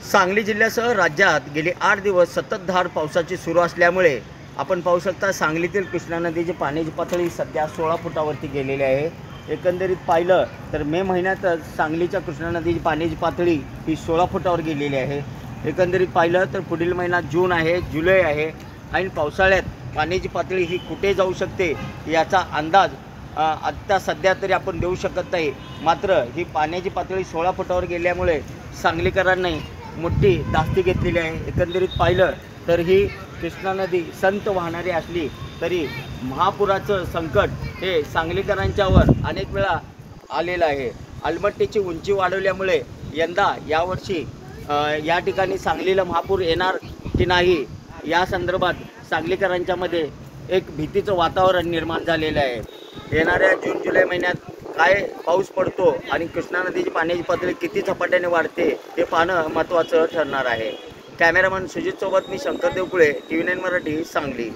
सांगली जिल्ह्यासह राज्यात गेली 8 दिवस सततधार पावसाची सुरू असल्यामुळे आपण पाहू शकता सांगलीतील कृष्णा नदीची पाण्याची पातळी सध्या 16 फुटावरती गेलेली आहे। एकंदरीत पाहिलं तर मे महिन्यातच सांगलीच्या कृष्णा नदीची पाण्याची पातळी ही 16 फुटावर गेलेली आहे। एकंदरीत पाहिलं तर पुढील महिना जून आहे, जुलै आहे आणि पावसाळ्यात पाण्याची पातळी ही कुठे जाऊ शकते याचा अंदाज आत्ता सध्या तरी आपण देऊ शकत नाही। मात्र ही पाण्याची पातळी 16 फुटावर गेल्यामुळे सांगलीकरांनी मोठी धास्ती घेतलेली आहे। एकंदरीत पाहिलं तर ही कृष्णा नदी संत वाहणारी असली तरी महापुराचं संकट हे सांगलीकरांच्यावर अनेक वेळा आलेलं आहे। अलमट्टीची उंची वाढवल्यामुळे यंदा यावर्षी या ठिकाणी सांगलीला महापूर येणार की नाही या संदर्भात सांगलीकरांच्यामध्ये एक भीतीचं वातावरण निर्माण झालेलं आहे। येणाऱ्या जून जुलै महिन्यात काय पाऊस पडतो आणि कृष्णा नदीची पाण्याची पातळी किती झपाट्याने वाढते हे पाहणं महत्त्वाचं ठरणार आहे। कॅमेरामन सुजित सोबत मी शंकर देवकुळे, TV9 मराठी, सांगली।